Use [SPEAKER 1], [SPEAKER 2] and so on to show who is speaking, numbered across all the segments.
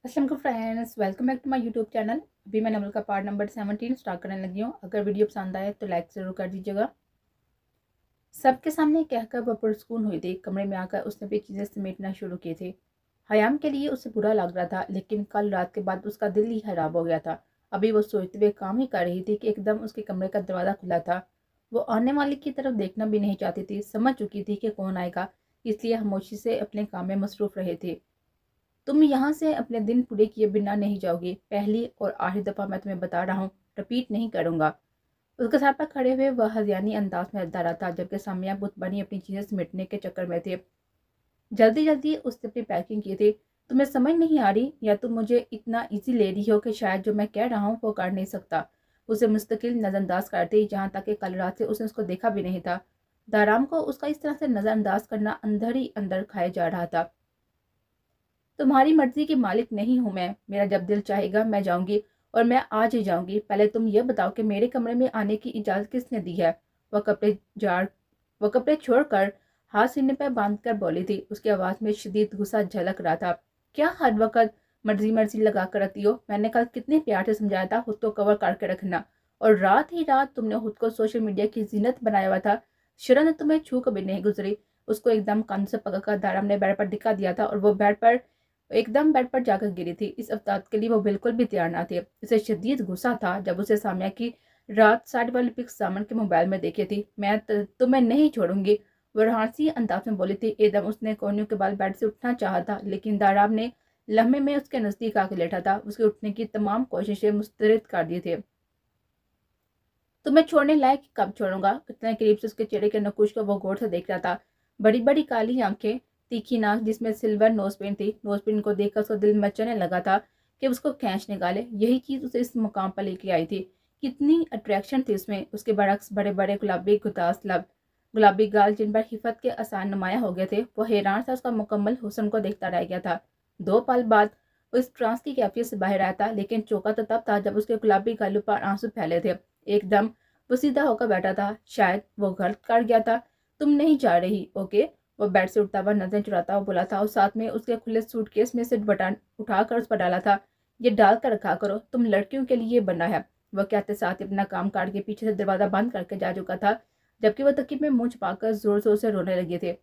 [SPEAKER 1] अस्सलाम friends, welcome back to my YouTube channel. अभी मैं नवल का पार्ट नंबर 17 स्टार्ट करने लगी हूँ। अगर वीडियो पसंद आए तो लाइक ज़रूर कर दीजिएगा। सबके सामने कहकर वह पुरस्कून हुई थी। कमरे में आकर उसने भी चीज़ें समेटना शुरू की थी। हयाम के लिए उसे बुरा लग रहा था, लेकिन कल रात के बाद उसका दिल ही खराब हो गया था। अभी वो सोचते हुए काम ही कर रही थी कि एकदम उसके कमरे का दरवाज़ा खुला था। वो आने वाले की तरफ देखना भी नहीं चाहती थी। समझ चुकी थी कि कौन आएगा, इसलिए खामोशी से अपने काम में मसरूफ रहे थे। तुम यहाँ से अपने दिन पूरे किए बिना नहीं जाओगी। पहली और आखिरी दफ़ा मैं तुम्हें बता रहा हूँ, रिपीट नहीं करूँगा। उसके सर पर खड़े हुए वह हज़ियानी अंदाज में हंसता रहा था, जबकि सामिया बुत बनी अपनी चीज़ें समेटने के चक्कर में थे। जल्दी जल्दी उसने अपनी पैकिंग की थी। तुम्हें समझ नहीं आ रही, या तुम मुझे इतना ईजी ले रही हो कि शायद जो मैं कह रहा हूँ वो कर नहीं सकता। उसे मुस्तकिल नज़रअंदाज करती, जहाँ तक कि कल रात से उसने उसको देखा भी नहीं था। दाराम को उसका इस तरह से नज़रअंदाज करना अंदर ही अंदर खाया जा रहा था। तुम्हारी मर्जी की मालिक नहीं हूं मैं। मेरा जब दिल चाहेगा मैं जाऊंगी, और मैं आज ही जाऊंगी। पहले तुम ये बताओ कि मेरे कमरे में आने की इजाजत किसने दी है। वह कपड़े झाड़ वह कपड़े छोड़कर हाथ सीने पर बांध कर बोली थी। उसकी आवाज में शदीद गुस्सा झलक रहा था। क्या हर वक्त मर्जी मर्जी लगा कर रखती हो? मैंने कल कितने प्यार से समझाया था खुद को कवर करके रखना, और रात ही रात तुमने खुद को सोशल मीडिया की जीनत बनाया हुआ था। शर्म ने तुम्हें छू कभी नहीं गुजरी। उसको एकदम कंध से पकड़कर दाराम ने बेड पर दिखा दिया था, और वो बेड पर जाकर गिरी थी। इस अवतार के लिए वो बिल्कुल भी तैयार ना थे। इसे शदीद गुस्सा था जब उसे सामिया की रात साइड वाली पिक्स सामन के मोबाइल में देखी थी। मैं तुम्हें नहीं छोड़ूंगी, वो रहासी अंदाज में बोली थी। एकदम उसने कोहनियों के बाद बेड से उठना चाहा था, लेकिन दाराब ने लम्हे में उसके नजदीक आकर लेटा था। उसके उठने की तमाम कोशिशें मुस्तरद कर दी थी। तुम्हें छोड़ने लायक कब छोड़ूंगा? इतने करीब से उसके चेहरे के नकुश को वो गौर से देख रहा था। बड़ी बड़ी काली आंखें, तीखी नाक जिसमें सिल्वर नोजपिन थी। नोजपिन को देखकर उसका दिल मचलने लगा था कि उसको खींच निकाले। यही चीज उसे इस मुकाम पर लेके आई थी। कितनी अट्रैक्शन थी उसमें। उसके बरक्स बड़े बड़े गुलाबी गुदास लब, गुलाबी गाल जिन पर हिफत के आसान नुमाया हो गए थे। वो हैरान सा उसका मुकम्मल हुस्न को देखता रह गया था। 2 पल बाद वो इस ट्रांस की कैफियत से बाहर आया था, लेकिन चौंका तो तब था जब उसके गुलाबी गालों पर आंसू फैले थे। एकदम वो सीधा होकर बैठा था। शायद वो गलत कर गया था। तुम नहीं जा रही, ओके? वो बेड से उठता हुआ नजर चुराता हुआ बोला था, और साथ में उसके खुले सूटकेस में से बटन उठाकर उस पर डाला था। ये डाल कर रखा करो, तुम लड़कियों के लिए बना है। वह कहते साथ ही अपना काम काट के पीछे से दरवाजा बंद करके जा चुका था, जबकि वह तकिए में मुंह छुपाकर जोर जोर से रोने लगे थे।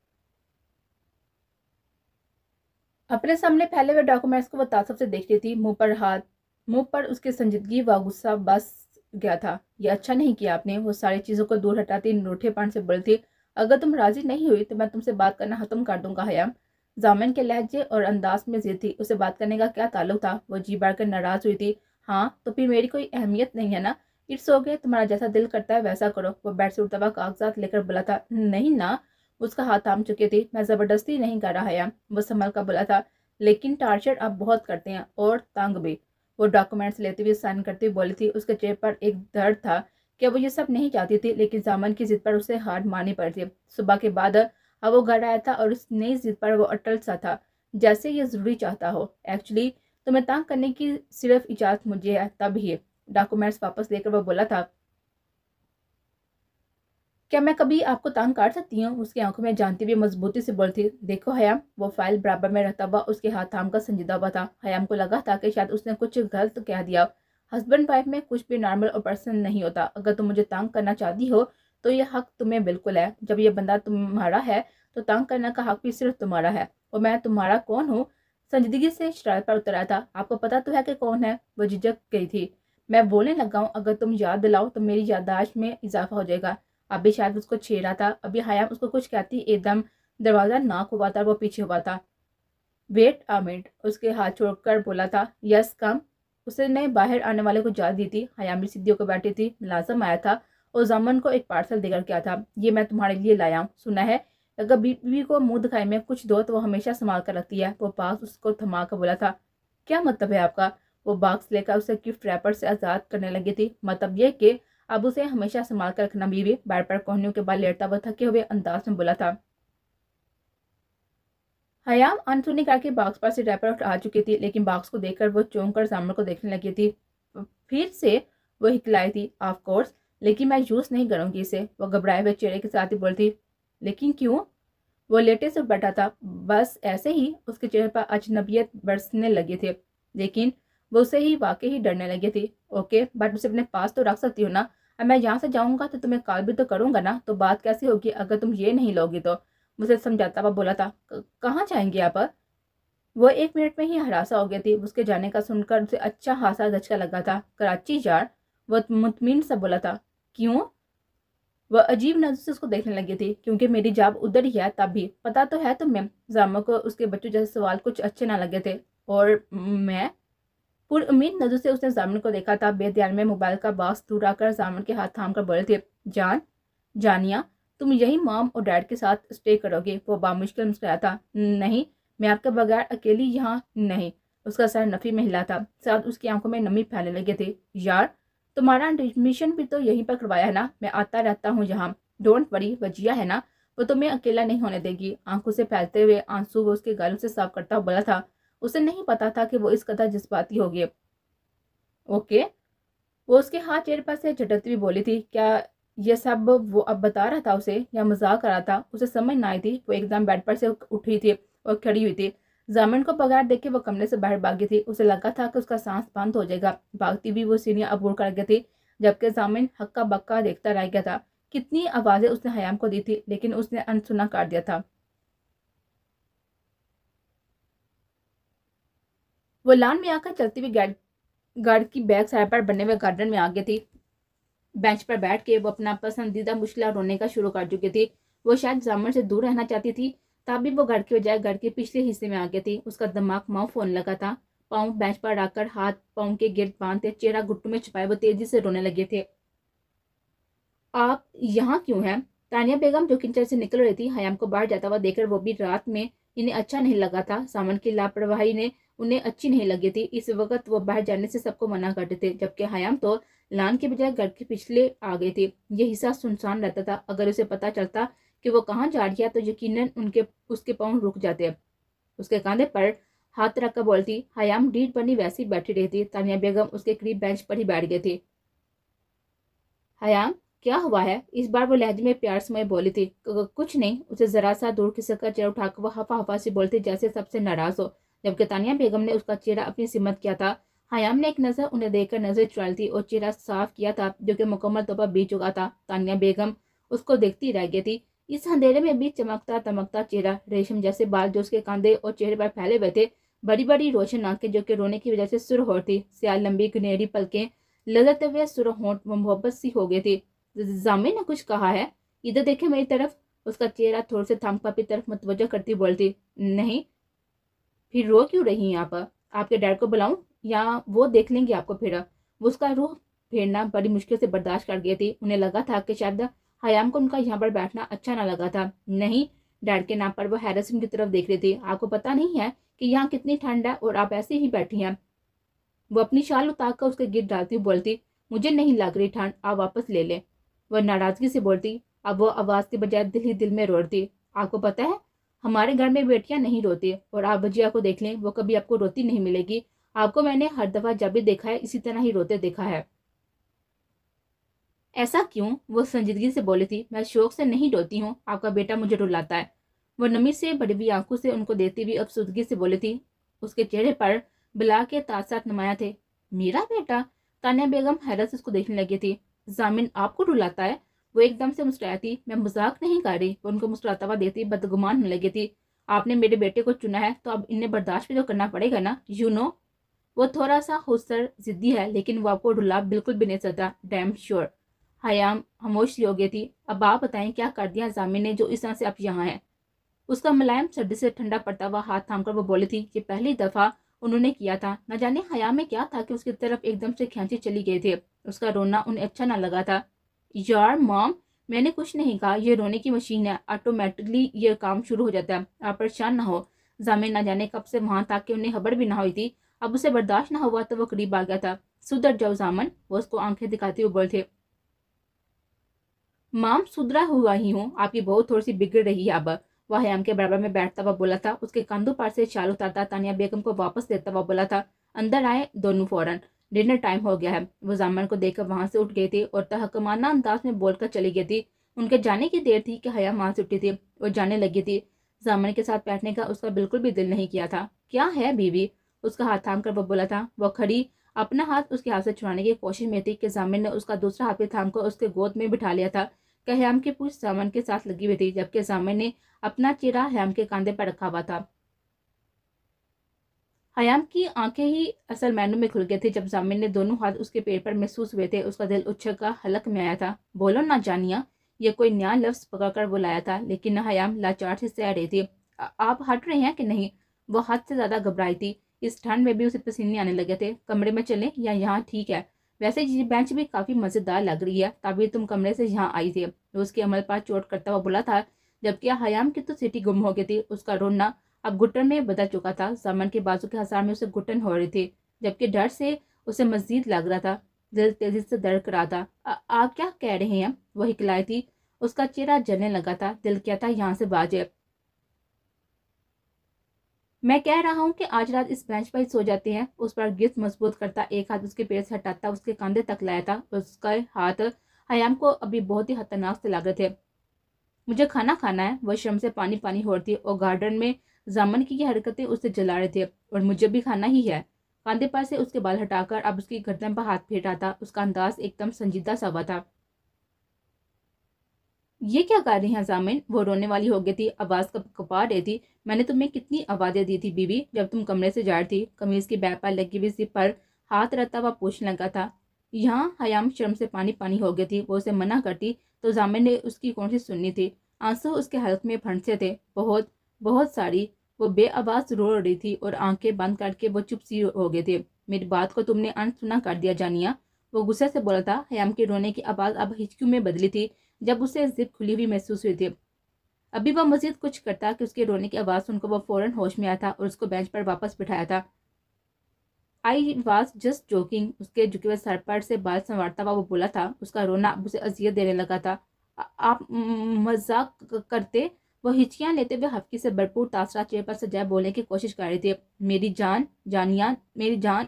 [SPEAKER 1] अपने सामने फैले हुए डॉक्यूमेंट्स को वो तासब से देख रही थी। मुंह पर उसकी संजीदगी व गुस्सा बस गया था। ये अच्छा नहीं किया आपने। वो सारी चीजों को दूर हटाती रूठेपन से बोली थी। अगर तुम राजी नहीं हुई तो मैं तुमसे बात करना खत्म कर दूंगा हयाम। जामिन के लहजे और अंदाज में जिद थी। उसे बात करने का क्या ताल्लुक था? वो जी भर कर नाराज हुई थी। हाँ तो फिर मेरी कोई अहमियत नहीं है ना? इट्स ओके, तुम्हारा जैसा दिल करता है वैसा करो। वो बेड से उठता हुआ कागजात लेकर बोला था। नहीं ना, उसका हाथ थाम चुकी थी। मैं जबरदस्ती नहीं कर रहा हयाम, वो संभल कर बोला था। लेकिन टार्चर आप बहुत करते हैं, और तंग भी। वो डॉक्यूमेंट्स लेते हुए साइन करते हुए बोली थी। उसके चेहरे पर एक दर्द था कि वो ये सब नहीं चाहती थी, लेकिन जामन की जिद पर उसे हार मारनी पड़ी थी। सुबह के बाद अब वो घर आया था, और उस नई जिद पर वो अटल सा था, जैसे ये जरूरी चाहता हो। एक्चुअली तुम्हें तंग करने की सिर्फ इजाजत मुझे है, तब ही। डॉक्यूमेंट्स वापस लेकर वो बोला था। क्या मैं कभी आपको तंग कर सकती हूँ? उसकी आंखों में जानती हुई मजबूती से बोलती। देखो हयाम, वो फाइल बराबर में रहता हुआ उसके हाथ थाम कर संजीदा हुआ था। हयाम को लगा था कि शायद उसने कुछ गलत कह दिया। हस्बैंड वाइफ में कुछ भी नॉर्मल और पर्सनल नहीं होता। अगर तुम मुझे तंग करना चाहती हो तो ये हक तुम्हें बिल्कुल है। जब ये बंदा तुम्हारा है तो तंग करने का हक भी सिर्फ तुम्हारा है। और मैं तुम्हारा कौन हूँ? संजीदगी से शरारत पर उतर आया था। आपको पता तो है कि कौन है? वो झिझक गई थी। मैं बोलने लगा हूँ, अगर तुम याद दिलाओ तो मेरी याददाश्त में इजाफा हो जाएगा। अभी शायद उसको छेड़ा था। अभी हयाम उसको कुछ कहती एकदम दरवाजा नाक हुआ था, वो पीछे हुआ था। वेट अ मिनट, उसके हाथ छोड़कर बोला था। Yes come. उसने बाहर आने वाले को जा दी थी। हयाम भी सीधी होकर बैठी थी। मुलाजम आया था और जामन को एक पार्सल देकर क्या था। ये मैं तुम्हारे लिए लाया हूँ। सुना है अगर बीवी को मुंह दिखाई में कुछ दो तो वो हमेशा संभाल कर रखती है। वो पास उसको थमा कर बोला था। क्या मतलब है आपका? वो बॉक्स लेकर उसे गिफ्ट रैपर से आजाद करने लगी थी। मतलब ये कि अब उसे हमेशा संभाल कर रखना। बीवी बेड पर कोहनियों के बाद लेटता हुआ थके हुए अंदाज में बोला था। हयाम अनसुनी करके बॉक्स पर से रैपर आ चुकी थी, लेकिन बॉक्स को देखकर वो चौंक कर सामने को देखने लगी थी। फिर से वो हिकलाई थी। ऑफ कोर्स, लेकिन मैं यूज नहीं करूंगी इसे। वो घबराए हुए चेहरे के साथ ही बोलती। लेकिन क्यों? वो लेटे से बैठा था। बस ऐसे ही। उसके चेहरे पर अजनबियत बरसने लगी थी। लेकिन वो उससे ही वाकई ही डरने लगी थी। ओके, बट उसे अपने पास तो रख सकती हो ना। अब मैं यहाँ से जाऊँगा तो तुम्हें कॉल भी तो करूँगा ना, तो बात कैसे होगी अगर तुम ये नहीं लोगी तो। मुझे समझाता हुआ बोला था। कहाँ जाएंगे आप? वो 1 मिनट में ही हरासा हो गई थी। उसके जाने का सुनकर उसे अच्छा खासा झटका लगा था। कराची यार, वो मुतमिन सा बोला था। क्यों? वह अजीब नजर से उसको देखने लगी थी। क्योंकि मेरी जॉब उधर ही है। तब भी पता तो है तुम्हें। जामा को उसके बच्चों जैसे सवाल कुछ अच्छे ना लगे थे। और मैं पूरी उम्मीद नजर से उसने जामन को देखा था। बेध्यान में मोबाइल का बॉक्स दूर आकर जामन के हाथ थाम कर बोले थे, जानिया, तुम यही मॉम और डैड के साथ स्टे करोगे? वो बामुश्किल मुस्कुराया था। नहीं, मैं आपके बगैर अकेली यहाँ नहीं। उसका सर नफी में हिला था। साथ उसकी आंखों में नमी फैलने लगे थे। यार, तुम्हारा एडमिशन भी तो यहीं पर करवाया है ना? मैं आता रहता हूँ यहाँ। डोंट वरी, वजिया है ना, वो तुम्हें अकेला नहीं होने देगी। आंखों से फैलते हुए आंसू वो उसके गालों से साफ करता हुआ बोला था। उसे नहीं पता था कि वो इस कदर जज्बाती होगी। ओके, वो उसके हाथ चेहरे पर से झटकती हुई बोली थी। क्या ये सब वो अब बता रहा था उसे या मजाक कर रहा था? उसे समझ ना आई थी। वो एकदम बेड पर से उठी थी और खड़ी हुई थी। जामिन को बगैर देखे वो कमरे से बाहर भागी थी। उसे लगा था कि उसका सांस बंद हो जाएगा। भागती भी वो सीढ़ियां अबूर कर गई थी, जबकि जामिन हक्का बक्का देखता रह गया था। कितनी आवाजें उसने हयाम को दी थी, लेकिन उसने अनसुना कर दिया था। वो लान में आकर चलती हुई गार्ड की बैक साइड पर बने हुए गार्डन में आ गई थी। बेंच पर बैठ के वो अपना पसंदीदा मुश्किल रोने का शुरू कर चुकी थी। वो शायद जामन से दूर रहना चाहती थी। तभी वो घर के बजाय घर के पिछले हिस्से में आ गई थी। उसका दिमाग माउफ होने लगा था। पाँव बेंच पर रखकर हाथ पाँव के गिर्द बांधते चेहरा घुट्टों में छुपाए वो तेजी से रोने लगे थे। आप यहाँ क्यों हैं? तानिया बेगम जो किचन से निकल रही थी, हयाम को बाहर जाता हुआ देखकर वो भी रात में इन्हें अच्छा नहीं लगा था। सामान की लापरवाही ने उन्हें अच्छी नहीं लगी थी। इस वक्त वो बाहर जाने से सबको मना करते थे, जबकि हयाम तो लान के बजाय घर के पिछले आ गए थे। ये हिस्सा सुनसान रहता था। अगर उसे पता चलता कि वो कहाँ जा रही है तो यकीनन उसके पाँव रुक जाते। उसके कंधे पर हाथ रखकर बोलती। हयाम रीढ़ बनी वैसी ही बैठी रही थी। तानिया बेगम उसके करीब बेंच पर ही बैठ गई थी। हयाम, क्या हुआ है? इस बार वो लहजे में प्यार समय बोली थी। कुछ नहीं। उसे जरा सा दूर खिसक कर चेहरा उठाकर वो हफा हफा से बोलती जैसे सबसे नाराज हो, जबकि तानिया बेगम ने उसका चेहरा अपनी सिमत किया था। हयाम ने एक नजर उन्हें देखकर नजर चुरा ली थी और चेहरा साफ किया था, जो कि मुकम्मल तौर पर बीत चुका था। तानिया बेगम उसको देखती रह गई थी। इस अंधेरे में भी चमकता तमकता चेहरा, रेशम जैसे बाल जो उसके कंधे और चेहरे पर फैले हुए थे, बड़ी बड़ी रोशन आंखें जो कि रोने की वजह से सुर हो थी, सियाल लंबी गुनहरी पलकें ललचते हुए सुर होंठ मोहब्बत सी हो गई थी। जामिन ने कुछ कहा है? इधर देखे मेरी तरफ। उसका चेहरा थोड़े से थम पापी तरफ मुतवज्जो करती बोलती। नहीं। फिर रो क्यों रही हैं आप? आपके डैड को बुलाऊं या वो देख लेंगे आपको? फिर वो उसका रूह फेरना बड़ी मुश्किल से बर्दाश्त कर गई थी। उन्हें लगा था कि शायद हयाम को उनका यहाँ पर बैठना अच्छा ना लगा था। नहीं, डैड के नाम पर वो हैरिसन की तरफ देख रही थी। आपको पता नहीं है कि यहाँ कितनी ठंड है और आप ऐसे ही बैठी हैं? वो अपनी शाल उतार कर उसके गिर डालती हुई बोलती। मुझे नहीं लग रही ठंड, आप वापस ले लें। वह नाराजगी से बोलती। अब वो आवाज के बजाय दिल ही दिल में रोती। आपको पता है, हमारे घर में बेटियां नहीं रोती, और आप भजिया को देख लें, वो कभी आपको रोती नहीं मिलेगी। आपको मैंने हर दफा जब भी देखा है इसी तरह ही रोते देखा है। ऐसा क्यों? वो संजीदगी से बोली थी। मैं शौक से नहीं रोती हूँ, आपका बेटा मुझे रुलाता है। वो नमी से बड़ी हुई आंखों से उनको देखती हुई अफसुदगी से बोली थी। उसके चेहरे पर बिला के तासात नुमाया थे। मेरा बेटा? तानिया बेगम हैरत से उसको देखने लगी थी। जामिन आपको रुलाता है? वो एकदम से मुस्कुराई थी। मैं मजाक नहीं कर रही। वो उनको मुस्कुराता हुआ देखती बदगुमान होने लगी थी। आपने मेरे बेटे को चुना है तो अब इन्हें बर्दाश्त भी तो करना पड़ेगा ना, यू नो। वो थोड़ा सा हुस्सर जिद्दी है, लेकिन वो आपको रुला बिल्कुल भी नहीं सकता, डैम श्योर। हयाम खामोश हो गई थी। अब आप बताएं क्या कर दिया जामिन ने जो इस तरह से आप यहाँ हैं? उसका मुलायम सर्दी से ठंडा पड़ता हुआ हाथ थामकर वो बोली थी। ये पहली दफा उन्होंने किया था। न जाने हयाम में क्या था कि उसकी तरफ एकदम से खींची चली गए थे। उसका रोना उन्हें अच्छा ना लगा था। यार मॉम, मैंने कुछ नहीं कहा। ये रोने की मशीन है, ऑटोमेटिकली ये काम शुरू हो जाता है। आप परेशान ना हो। जामिन न जाने कब से वहां था कि उन्हें खबर भी ना हुई थी। अब उसे बर्दाश्त ना हुआ तो वो करीब आ गया था। सुधर जाओ जामन, वो उसको आंखें दिखाते हुए बोल थे। माम, सुधरा हुआ ही हूँ, आपकी बहू थोड़ी सी बिगड़ रही है अब। वह हयाम के बराबर में बैठता हुआ बोला था। उसके कंधों पर से शाल उतारता तानिया बेगम को वापस देता हुआ बोला था। अंदर आए दोनों फौरन, डिनर टाइम हो गया है। वो जामन को देखकर वहां से उठ गई थी और तहकमाना अंदाज में बोलकर चली गई थी। उनके जाने की देर थी कि हयाम वहां से उठी थी और जाने लगी थी। जामन के साथ बैठने का उसका बिल्कुल भी दिल नहीं किया था। क्या है बीवी? اس کا ہاتھ تھام کر وہ بولا تھا۔ وہ کھڑی اپنا ہاتھ اس کے ہاتھ سے چھڑانے کی کوشش میں تھی کہ ضامن نے اس کا دوسرا ہاتھ بھی تھام کر اس کے گود میں بٹھا لیا تھا کہ حیام کی پوچھ ضامن کے ساتھ لگی ہوئی تھی، جبکہ ضامن نے اپنا چہرہ حیام کے کاندھے پر رکھا ہوا تھا۔ حیام کی آنکھیں ہی اصل معنوں میں کھل گئی تھی جب ضامن نے دونوں ہاتھ اس کے پیٹ پر محسوس ہوئے تھے۔ اس کا دل اچھل کا حلق میں آیا تھا۔ بولو نہ جانیا، یہ کوئی نیا لفظ پکڑ کر وہ لایا تھا، لیکن حیام لاچار سے سہ رہی تھی۔ آپ ہٹ رہے ہیں کہ نہیں؟ وہ حد سے زیادہ گھبرائی تھی۔ اس ٹھنڈ میں بھی اسے پسینے آنے لگے تھے۔ کمرے میں چلیں یا یہاں ٹھیک ہے؟ ویسے یہ بینچ بھی کافی مزیدار لگ رہی ہے، تعبیر تم کمرے سے یہاں آئی تھی۔ اس کے عمل پر چوٹ کرتا ہوا بولا تھا، جبکہ حیام کی تو سیٹی گم ہو گئی تھی۔ اس کا رونا اب گھٹن میں بدل چکا تھا۔ ضامن کے بازو کے حصار میں اسے گھٹن ہو رہی تھی، جبکہ ڈر سے اسے مزید لگ رہا تھا۔ دل تیزی سے دھڑک رہا تھا۔ آپ کیا کہہ رہے ہیں؟ وہ ہکلائی تھی۔ اس کا چہرہ جلنے لگا تھا۔ دل کیا تھا یہاں سے باجے۔ میں کہہ رہا ہوں کہ آج رات اس بینچ پر ہی سو جاتے ہیں۔ اس پر گرفت مضبوط کرتا ایک ہاتھ اس کے پیر سے ہٹاتا اس کے کاندھے تک لایا تھا۔ اس کا ہاتھ حیام کو ابھی بہت ہی خطرناک سے لگ رہے تھے۔ مجھے کھانا کھانا ہے۔ وہ شرم سے پانی پانی ہو رہی تھی اور گارڈن میں ضامن کی یہ حرکتیں اسے جلا رہے تھے۔ اور مجھے بھی کھانا ہی ہے۔ کاندھے پر سے اس کے بال ہٹا کر اب اس کی گردن پر ہاتھ پھیر رہا تھا۔ اس کا انداز ایک دم سنجیدہ سا ہوا تھا۔ یہ کیا کر رہی ہیں ضامن؟ وہ رونے والی ہو گئی تھی، آواز کپا رہی تھی۔ میں نے تمہیں کتنی آوازیں دی تھی بیوی جب تم کمرے سے جا رہی تھی؟ قمیض کی بیک پر لگی ہوئی زپ پر ہاتھ رکھتا ہوا پوچھنے لگا تھا۔ یہاں حیام شرم سے پانی پانی ہو گئی تھی۔ وہ اسے منع کرتی تو ضامن نے اس کی کوشش سننی تھی۔ آنسو اس کے حلق میں پھنسے تھے، بہت بہت ساری۔ وہ بے آواز رو رہی تھی اور آنکھیں بند کر کے وہ چپ سی ہو گئے تھے۔ میری بات کو تم نے انسنا کر دیا جانیا، وہ غصے سے بولا تھا۔ حیام کے رونے کی آواز اب ہچکیوں میں بدلی تھی جب اسے زپ کھلی ہوئی محسوس ہوئی تھی۔ ابھی وہ مزید کچھ کرتا کہ اس کے رونے کی آواز سن کر وہ فوراً ہوش میں آیا تھا اور اس کو بینچ پر واپس بٹھایا تھا۔ آئی واز جسٹ جوکنگ، اس کے جھکے ہوئے سر پر سے بال سنوارتا ہوا وہ بولا تھا۔ اس کا رونا اب اسے اذیت دینے لگا تھا۔ آپ مذاق کرتے؟ وہ ہچکیاں لیتے ہوئے ہفکی سے بھرپور تاثرات چہرے پر سجائے بولنے کی کوشش کر رہی تھی۔ میری جان جانیا، میری جان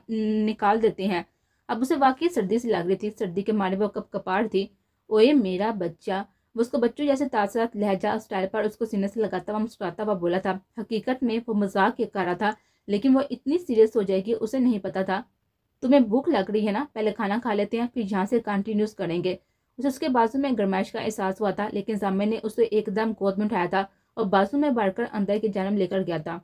[SPEAKER 1] نکال دیتے ہیں۔ اب اسے واقعی سردی سے لگ رہی تھی۔ سردی کے مارے وہ کپ کپاڑ تھی۔ اوئے میرا بچہ، وہ اس کو بچوں جیسے تاثرات لہجہ اسٹائل پر اس کو سینے سے لگاتا ہوا مسکراتا ہوا بولا تھا۔ حقیقت میں وہ مذاق کر رہا تھا، لیکن وہ اتنی سیریس ہو جائے گی اسے نہیں پتا تھا۔ تمہیں بھوک لگ رہی ہے نا؟ پہلے کھانا کھا لیتے ہیں، پھر یہاں سے کنٹینیوز کریں گے۔ اسے اس کے بازو میں گرمائش کا احساس ہوا تھا، لیکن ضامن نے اسے ایک دم گود میں اٹھایا تھا اور بازو میں بڑھ کر اندر کی جانب لے کر گیا تھا۔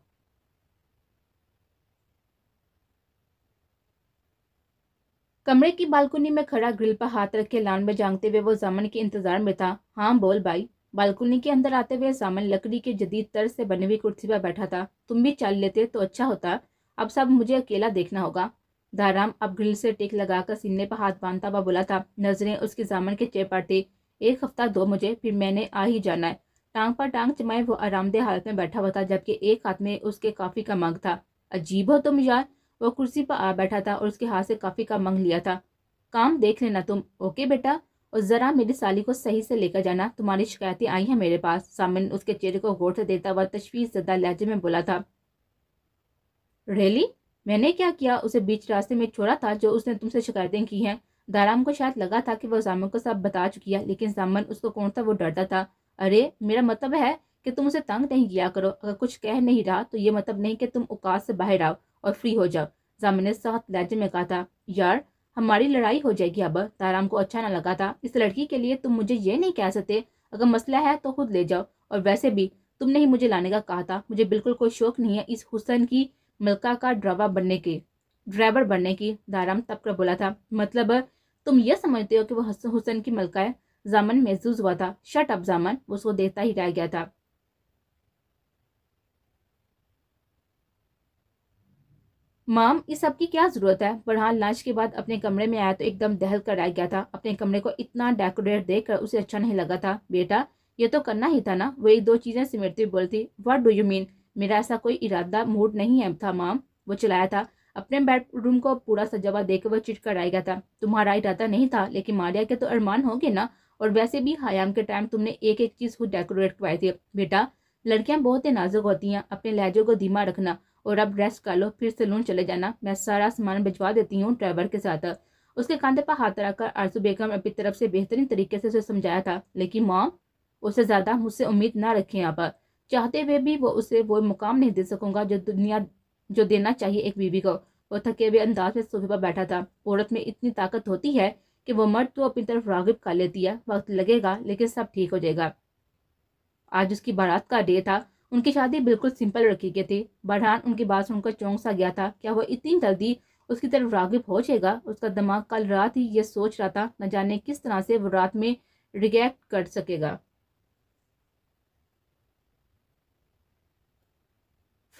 [SPEAKER 1] کمرے کی بالکنی میں کھڑا گرل پر ہاتھ رکھ کے لان میں جانگتے ہوئے وہ ضامن کے انتظار میں تھا۔ ہاں بول بھائی۔ بالکنی کے اندر آتے ہوئے ضامن لکڑی کے جدید طرز سے بنی ہوئی کرسی پر بیٹھا تھا۔ تم بھی چل لیتے تو اچھا ہوتا، اب سب مجھے اکیلا دیکھنا ہوگا۔ دھارام اب گرل سے ٹیک لگا کر سینے پر ہاتھ باندھتا ہوا بولا تھا۔ نظریں اس کی ضامن کے چہرے پر تھی۔ ایک ہفتہ دو مجھے، پھر میں نے آ ہی جانا ہے۔ ٹانگ پر ٹانگ جمائے وہ آرام دہ حالت میں بیٹھا ہوا تھا، جبکہ ایک ہاتھ میں اس کے کافی کا مگ تھا۔ عجیب ہو تم یار۔ وہ کرسی پر آ بیٹھا تھا اور اس کے ہاتھ سے کافی کا مگ لیا تھا۔ کام دیکھ لینا تم، اوکے بیٹا؟ اور ذرا میری سالی کو صحیح سے لے کر جانا، تمہاری شکایتیں آئی ہیں میرے پاس۔ ضامن اس کے چہرے کو غور سے دیکھتا ہوا تشویش زدہ لہجے میں بولا تھا۔ ریلی؟ میں نے کیا کیا؟ اسے بیچ راستے میں چھوڑا تھا جو اس نے تم سے شکایتیں کی ہیں؟ دھارام کو شاید لگا تھا کہ وہ ضامن کو سب بتا چکی ہے، لیکن ضامن اس کو کون تھا وہ ڈرتا تھا۔ ارے میرا مطلب ہے کہ تم اسے تنگ نہیں کیا کرو۔ اگر کچھ کہہ نہیں رہا تو یہ مطلب نہیں کہ تم اوقات سے باہر آؤ اور فری ہو جاؤ، ضامن نے سخت لہجے میں کہا تھا۔ یار ہماری لڑائی ہو جائے گی اب۔ دھارام کو اچھا نہ لگا تھا۔ اس لڑکی کے لیے تم مجھے یہ نہیں کہہ سکتے؟ اگر مسئلہ ہے تو خود لے جاؤ، اور ویسے بھی تم نے ہی مجھے لانے کا کہا تھا۔ مجھے بالکل کوئی شوق نہیں ہے اس حسن کی ملکہ کا ڈرائیور بننے کی۔ دھارام تب کر بولا تھا۔ مطلب تم یہ سمجھتے ہو کہ وہ حسن کی ملکہ ہے؟ ضامن محظوظ ہوا تھا۔ شٹ اپ ضامن، وہ اس کو دیکھتا ہی رہ گیا تھا۔ مام اس سب کی کیا ضرورت ہے؟ فرحان لنچ کے بعد اپنے کمرے میں آیا تو ایک دم دہل کر رہ گیا تھا۔ اپنے کمرے کو اتنا ڈیکوریٹ دیکھ کر اسے اچھا نہیں لگا تھا۔ بیٹا یہ تو کرنا ہی تھا نا؟ وہ ایک دو چیزیں سمیٹتی ہوئی بولتی۔ What do you mean? میرا ایسا کوئی ارادہ موڈ نہیں ہے تھا مام، وہ چلایا تھا۔ اپنے بیڈ روم کو پورا سجا ہوا دیکھ کر وہ چٹ کر آ گیا تھا۔ تمہارا ارادہ نہیں تھا، لیکن ماریا کے تو ارمان ہوگے نا، اور ویسے بھی حیام کے ٹائم تم نے ایک ایک چیز خود ڈیکوریٹ کروائی تھی۔ بیٹا لڑکیاں بہت ہی نازک ہوتی ہیں، اپنے لہجوں کو دھیما رکھنا، اور اب ریسٹ کر لو، پھر سیلون چلے جانا۔ میں سارا سامان بھجوا دیتی ہوں ڈرائیور کے ساتھ۔ اس کے کاندھے پر ہاتھ رکھ کر آرزو بیگم اپنی طرف سے بہترین طریقے سے اسے سمجھایا تھا۔ لیکن ماں اسے زیادہ مجھ سے امید نہ رکھیں آپ، چاہتے ہوئے بھی وہ اسے وہ مقام نہیں دے سکوں گا جو जो देना चाहिए एक बीवी को। वो थके हुए अंदाज में सोफे पर बैठा था। औरत में इतनी ताकत होती है कि वो मर्द तो अपनी तरफ रागिब कर लेती है। वक्त लगेगा लेकिन सब ठीक हो जाएगा। आज उसकी बारात का डे था। उनकी शादी बिल्कुल सिंपल रखी गई थी। बढ़ान उनकी बात सुनकर चौंक सा गया था। क्या वो इतनी जल्दी उसकी तरफ रागिब हो जाएगा? उसका दिमाग कल रात ही ये सोच रहा था, न जाने किस तरह से वो रात में रिएक्ट कर सकेगा।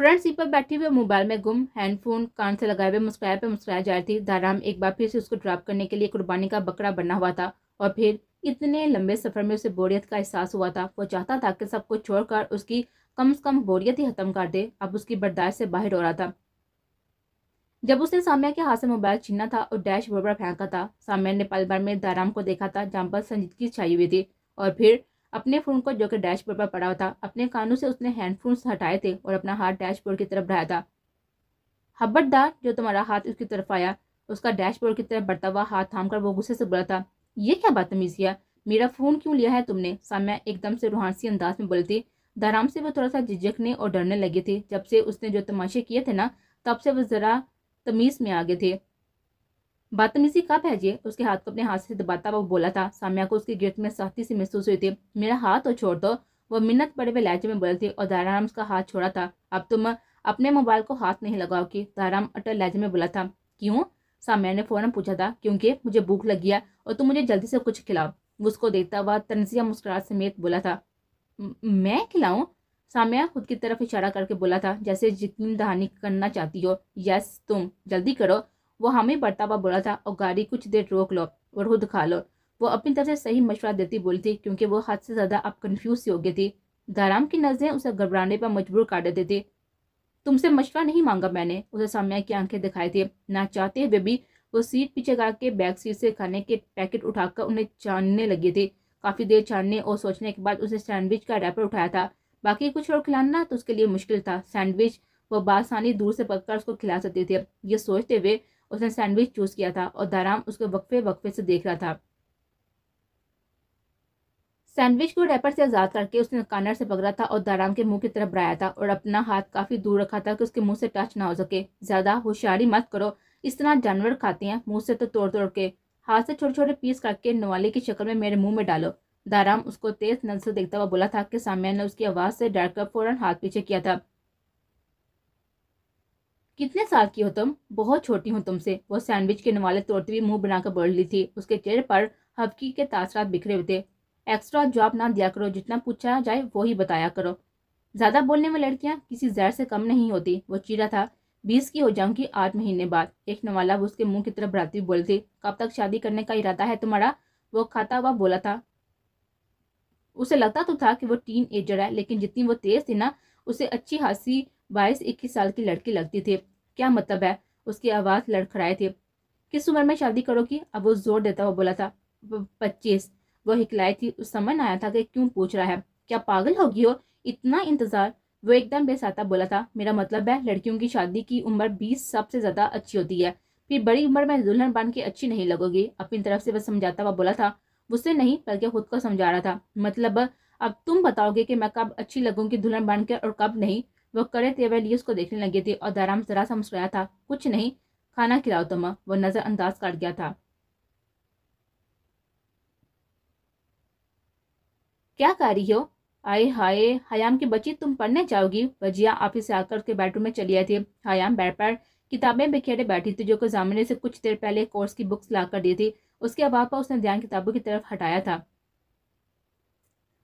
[SPEAKER 1] फ्रंट सीट पर बैठी हुए मोबाइल में गुम, हैंडफोन कान से लगाए हुए मुस्कुराया जा रही थी। दाराम एक बार फिर से उसको ड्रॉप करने के लिए कुर्बानी का बकरा बना हुआ था। और फिर इतने लंबे सफर में उसे बोरियत का एहसास हुआ था। वो चाहता था कि सब कुछ छोड़कर उसकी कम से कम बोरियत ही खत्म कर दे। अब उसकी बर्दाश्त से बाहर हो रहा था। जब उसने साम्या के हाथ से मोबाइल छीना था और डैशबोर्ड पर फेंका था, साम्या ने पल भर में दाराम को देखा था, जहां पर संजीदगी छाई हुई थी। और फिर अपने फोन को, जो कि डैशबोर्ड पर पड़ा हुआ था, अपने कानों से उसने हैंडफोन हटाए थे और अपना हाथ डैशबोर्ड की तरफ बढ़ाया था। खबरदार, जो तुम्हारा हाथ उसकी तरफ आया। उसका डैशबोर्ड की तरफ बढ़ता हुआ हाथ थामकर वो गुस्से से बोला था, ये क्या बदतमीजी है? मेरा फोन क्यों लिया है तुमने? साम्या एकदम से रूहानी अंदाज में बोली थी। दाराम से वो थोड़ा सा झिझकने और डरने लगी थी। जब से उसने जो तमाशे किए थे ना, तब से वो जरा तमीज में आ गए थे। बदतमीजी कब है जी? उसके हाथ को अपने हाथ से दबाता वो बोला था। साम्या को उसकी गिरफ्त में सख्ती से महसूस हुई थी। मेरा हाथ तो छोड़ दो, वो मिन्नत बड़े हुए लहजे में बोली थी। और दाराम उसका हाथ छोड़ा था। अब तुम अपने मोबाइल को हाथ नहीं लगाओगी, दाराम अटल लहजे में बोला था। क्यों? साम्या ने फौरन पूछा था। क्योंकि मुझे भूख लगी है और तुम मुझे जल्दी से कुछ खिलाओ, वो उसको देखता हुआ तंजिया मुस्कुराहट समेत बोला था। मैं खिलाऊं? साम्या खुद की तरफ इशारा करके बोला था, जैसे यकीन दहानी करना चाहती हो। यस, तुम जल्दी करो, वो हमें बढ़ता हुआ बोला था। और गाड़ी कुछ देर रोक लो और खुद खा लो, वो अपनी तरफ से सही मशवरा देती बोली थी, क्योंकि वो हद से ज्यादा अब कंफ्यूज सी हो गई थी। दाराम की नजरें उसे घबराने पर मजबूर कर देती थी। तुमसे मशवरा नहीं मांगा मैंने, उसे साम्या की आंखें दिखाई थी। ना चाहते हुए भी वो सीट पीछे के बैक सीट से खाने के पैकेट उठाकर उन्हें छानने लगी थी। काफी देर छानने और सोचने के बाद उसे सैंडविच का रैपर उठाया था। बाकी कुछ और खिलाना तो उसके लिए मुश्किल था। सैंडविच वो बासानी दूर से पककर उसको खिला सकती थी। ये सोचते हुए उसने सैंडविच चूज किया था और दाराम उसको वक्फे वक्फे से देख रहा था। सैंडविच को रैपर से आजाद करके उसने कॉर्नर से पकड़ा था और दाराम के मुंह की तरफ बढ़ाया था और अपना हाथ काफी दूर रखा था कि उसके मुंह से टच ना हो सके। ज्यादा होशियारी मत करो, इस तरह जानवर खाते हैं, मुंह से तो तोड़ तोड़ के। हाथ से छोटे छोटे पीस करके नवाले की शक्ल में मेरे मुंह में डालो। दाराम उसको तेज नजर से देखता हुआ बोला था कि साम्या ने उसकी आवाज से डरकर फौरन हाथ पीछे किया था। कितने साल की हो तुम? बहुत छोटी हूँ तुमसे, वो सैंडविच के नवाले तोड़ती हुई मुंह बनाकर बोल रही थी। उसके चेहरे पर हल्की के तासरात बिखरे हुए थे। एक्स्ट्रा जवाब ना दिया करो, जितना पूछा जाए वो ही बताया करो। ज्यादा बोलने में लड़कियां किसी जहर से कम नहीं होती, वो चीरा था। 20 की हो जाऊंगी 8 महीने बाद, एक नवाला वो उसके मुंह की तरफ बढ़ाती हुई बोली थी। कब तक शादी करने का इरादा है तुम्हारा? वो खाता हुआ बोला था। उसे लगता तो था कि वो टीन एजर है, लेकिन जितनी वो तेज थी ना, उसे अच्छी खासी 22-21 साल की लड़की लगती थी। क्या मतलब है? उसकी आवाज लड़खड़ाई थी। किस उम्र में शादी करोगी? अब वो जोर देता हुआ बोला था। 25। वो हिकलाई थी। उस समझ आया था कि क्यों पूछ रहा है। क्या पागल होगी हो? इतना इंतजार? वो एकदम बेसाता बोला था। मेरा मतलब है, लड़कियों की शादी की उम्र 20 सबसे ज्यादा अच्छी होती है। फिर बड़ी उम्र में दुल्हन बन के अच्छी नहीं लगोगी। अपनी तरफ से वह समझाता हुआ बोला था। मुझसे नहीं बल्कि खुद को समझा रहा था। मतलब अब तुम बताओगे कि मैं कब अच्छी लगूंगी दुल्हन बन के और कब नहीं? वो करे तेवर लिए उसको देखने लगी थी और दाराम जरा सा मुस्कुराया था। कुछ नहीं, खाना खिलाओ तुम, वो नजरअंदाज कर गया था। क्या कर रही हो? आए हाय, हयाम की बच्ची, तुम पढ़ने जाओगी? वजिया ऑफिस से आकर उसके बेडरूम में चली आई थी। हयाम बेड पर किताबें बिखेरे बैठी थी, जो कि जामिने से कुछ देर पहले कोर्स की बुक्स ला कर दी थी। उसके अभाव पर उसने ध्यान किताबों की तरफ हटाया था।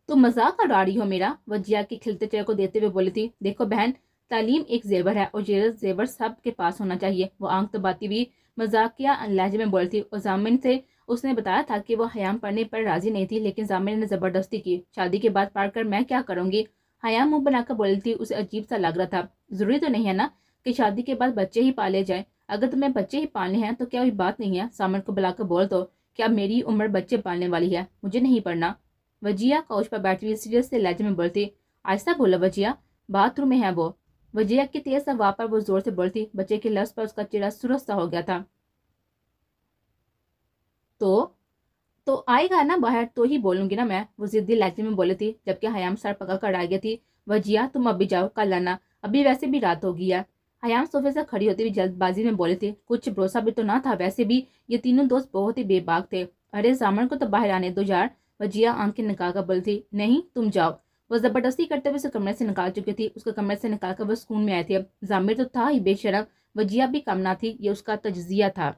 [SPEAKER 1] तुम मजाक उड़ा रही हो मेरा? वजिया के खिलते चेहरे को देते हुए बोली थी। देखो बहन, तालीम एक जेवर है और ये जेवर सब के पास होना चाहिए। वो आंख दबाती हुई मजाकिया लहजे में बोली थी। और जामिन से उसने बताया था कि वो हयाम पढ़ने पर राजी नहीं थी, लेकिन जामिन ने जबरदस्ती की। शादी के बाद पढ़कर मैं क्या करूंगी? हयाम मुंह बनाकर बोली थी। उसे अजीब सा लग रहा था। जरूरी तो नहीं है ना कि शादी के बाद बच्चे ही पाले जाए। अगर तुम्हें बच्चे ही पालने हैं तो क्या कोई बात नहीं है, सामन को बुलाकर बोल दो। क्या मेरी उम्र बच्चे पालने वाली है? मुझे नहीं पढ़ना। वजिया काउच पर बैठी हुई सीरियस से लहजे में बोलती। आहिस्ता बोलो वजिया, बाथरूम में है वो। वजिया की तेज आवाज पर वो जोर से बोलती। बच्चे के लफ्ज पर उसका चेहरा सुरख सा हो गया था। तो तो आएगा ना बाहर तो ही बोलूंगी ना मैं, वो जिद्दी लहजे में बोली थी, जबकि हयाम सर पकड़ कर आ गई थी। वजिया तुम अभी जाओ, कल आना, अभी वैसे भी रात हो गई है। हयाम सोफे से खड़ी होती हुई जल्दबाजी में बोले थे, कुछ भरोसा भी तो ना था। वैसे भी ये तीनों दोस्त बहुत ही बेबाक थे। अरे जामन को तो बाहर आने दो यार। वजिया आंखें निकाल कर बोली थी, नहीं तुम जाओ। वो जबरदस्ती करते हुए उसे कमरे से निकाल चुकी थी। उसके कमरे से निकाल कर वो स्कूल में आई थी। अब जामिर तो था ही बेशरम, वजिया भी कम ना थी। ये उसका तजिया था।